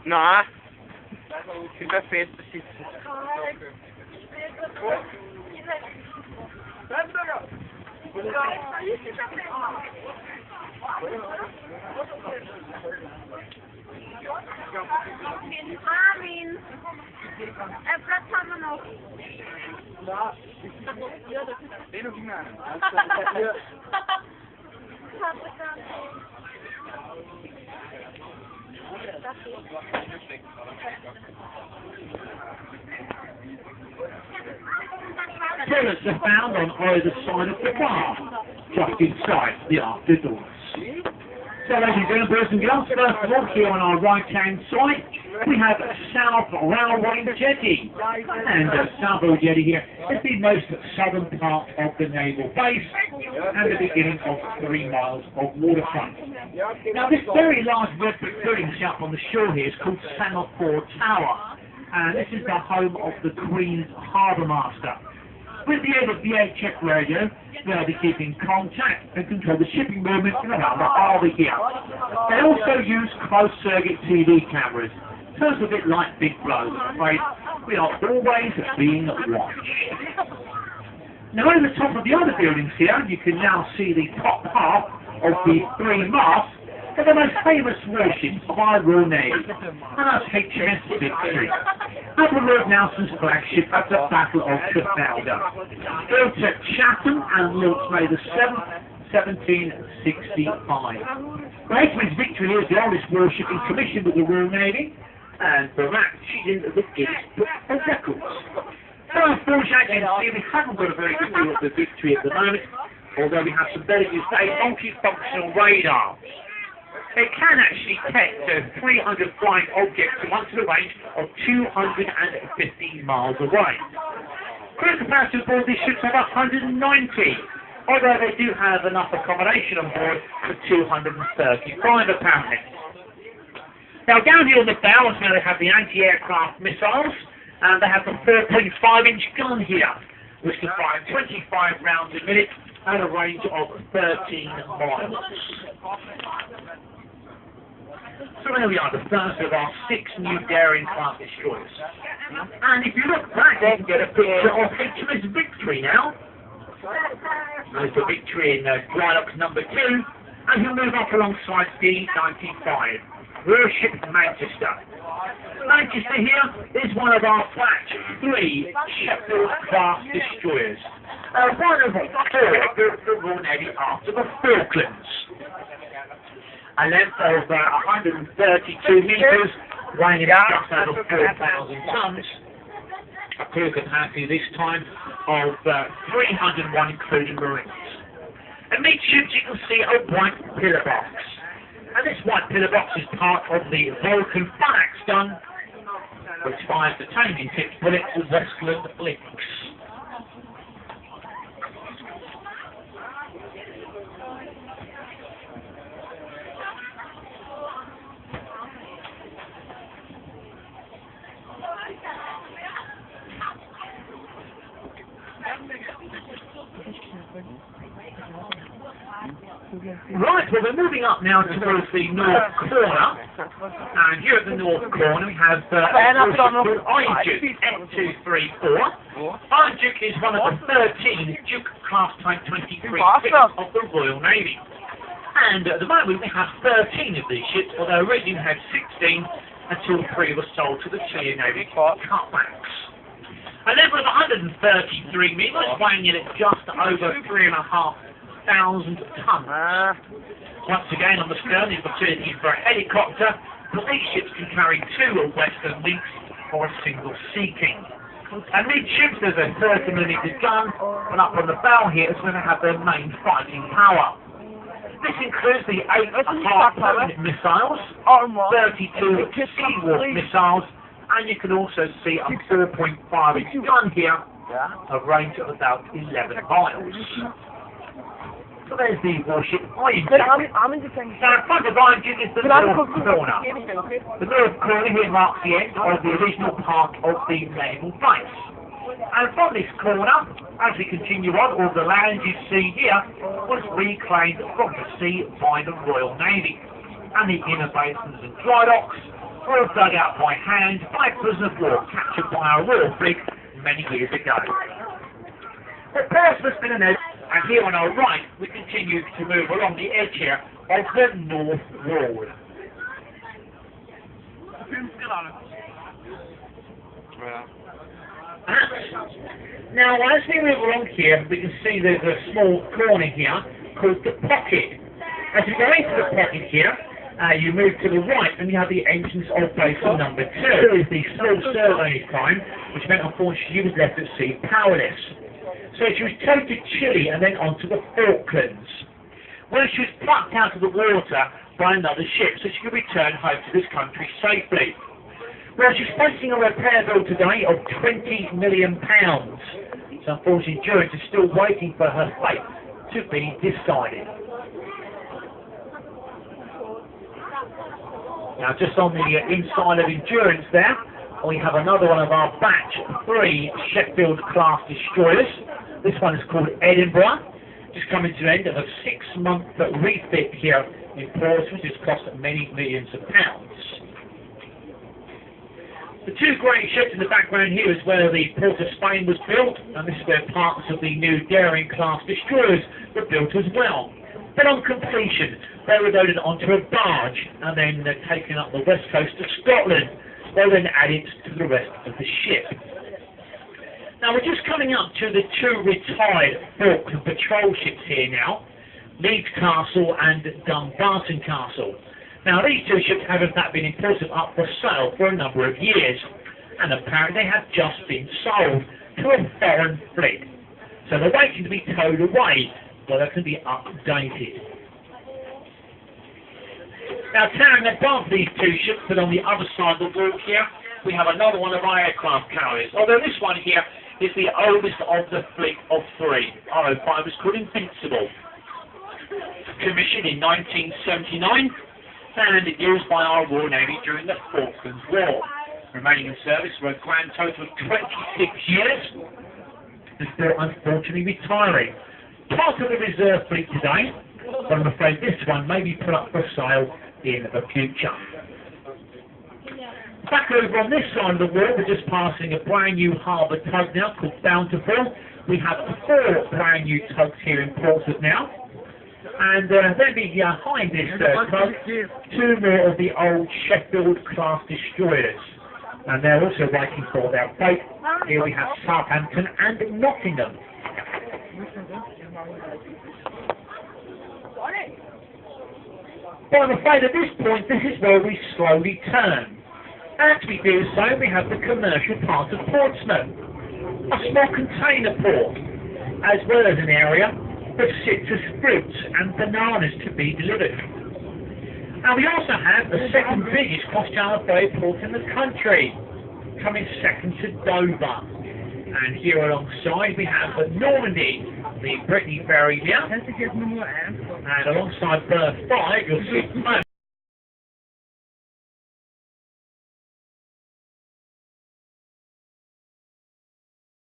Nein. Ich bin fest besitzen. Armin! Platz haben wir noch. Den noch hinein. Toilets are found on either side of the bar, just inside the after doors. So ladies and gentlemen, first of all, here on our right-hand side, we have South Railway Jetty. And South Railway Jetty here is the most southern part of the naval base and the beginning of 3 miles of waterfront. Now this very large red brick building up on the shore here is called Semaphore Tower, and this is the home of the Queen's Harbour Master. With the aid of VHF radio, they'll be keeping contact and control the shipping movement around the harbour here. They also use closed-circuit TV cameras, so it's a bit like Big Brother, I'm afraid. We are always being watched. Now over the top of the other buildings here, you can now see the top half of the 3 masts of the most famous warships of our Royal Navy, and that's HMS Victory. Admiral Nelson's flagship at the Battle of Trafalgar. Built at Chatham and launched May the 7th, 1765. The HMS Victory is the oldest warship in commission with the Royal Navy, and for that, she's in the Guinness Book of Records. So unfortunately, as you can see, we haven't got a very good view of the Victory at the moment, although we have some very good multifunctional radar. It can actually detect 300 flying objects once at a range of 250 miles away. Crew capacity aboard these ships are 190, although they do have enough accommodation on board for 235 apparently. Now down here on the bow is where they have the anti-aircraft missiles, and they have the 4.5-inch gun here, which can fire 25 rounds a minute at a range of 13 miles. So there we are, the first of our 6 new daring-class destroyers. And if you look back, you can get a picture of HMS Victory now. There's the Victory in dry dock number 2, and he'll move up alongside D-95, Warship Manchester. Manchester here is one of our flat 3 Sheffield-class destroyers. One of 4 built for the Royal Navy after the Falklands. A length of 132 metres, weighing just over 4,000 tonnes. A crew capacity this time of 301 including Marines. Amidships you can see a white pillar box. And this white pillar box is part of the Vulcan Phalanx gun, which fires the taming tipped bullets of Westland Links. Right, well we're moving up now towards the north corner, and here at the north corner we have Iron Duke N234. Iron Duke is one of the 13 Duke Class Type 23 ships of the Royal Navy. And at the moment we have 13 of these ships, although originally we had 16 until 3 were sold to the Chilean Navy cutbacks. A level of 133 metres, weighing in at just over 3,500 tonnes. Once again on the stern is opportunity for a helicopter, but these ships can carry 2 Western Lynx or a single Sea King. And midships there's a 30mm gun, and up on the bow here is where they have their main fighting power. This includes the 8 Harpoon missiles, 32 Seawolf missiles, and you can also see a 4.5-inch gun here, a range of about 11 miles. So there's the warship Iron Duke. Now in front of Iron Duke is the north corner. The north corner here marks the end of the original part of the naval base. And from this corner, as we continue on, all the land you see here was reclaimed from the sea by the Royal Navy. And the inner basins and dry docks were dug out by hand by prisoners of war captured by our royal fleet many years ago. The Portsmouth's been an edge, and here on our right we continue to move along the edge here of the North Wall. Now, as we move along here, we can see there's a small corner here called the Pocket. As you go into the Pocket here, you move to the right and you have the entrance of basin number 2. There is the small survey time, which meant unfortunately she was left at sea powerless. So she was towed to Chile and then on to the Falklands, where she was plucked out of the water by another ship so she could return home to this country safely. Well, she's facing a repair bill today of £20 million. So unfortunately, Endurance is still waiting for her fate to be decided. Now, just on the inside of Endurance there, we have another one of our batch 3 Sheffield-class destroyers. This one is called Edinburgh. Just coming to the end of a 6-month refit here in Portsmouth, which has cost many millions of pounds. The 2 great ships in the background here is where the Port of Spain was built, and this is where parts of the new Daring-class destroyers were built as well. But on completion, they were loaded onto a barge and then taken up the west coast of Scotland. They were then added to the rest of the ship. Now we're just coming up to the 2 retired Falkland patrol ships here now, Leeds Castle and Dumbarton Castle. Now these 2 ships have in fact been in Portsmouth up for sale for a number of years, and apparently they have just been sold to a foreign fleet. So they're waiting to be towed away, so they can be updated. Now towering above these 2 ships, but on the other side of the wall here, we have another one of our aircraft carriers. Although this one here is the oldest of the fleet of 3. R05 was called Invincible. Commissioned in 1979. And used by our Royal Navy during the Falklands War. Remaining in service for a grand total of 26 years, before unfortunately retiring. Part of the reserve fleet today, but I'm afraid this one may be put up for sale in the future. Back over on this side of the wall, we're just passing a brand new harbour tug now called Bountiful. We have 4 brand new tugs here in Portsmouth now. And then behind this tug, 2 more of the old Sheffield-class destroyers. And they're also waiting for their fate. Here we have Southampton and Nottingham. But I'm afraid at this point, this is where we slowly turn. As we do so, we have the commercial part of Portsmouth. A small container port, as well as an area of citrus fruits and bananas to be delivered. And we also have the second biggest cross-channel ferry port in the country, coming second to Dover. And here alongside we have the Normandy, the Brittany ferry here. And alongside berth 5 you'll see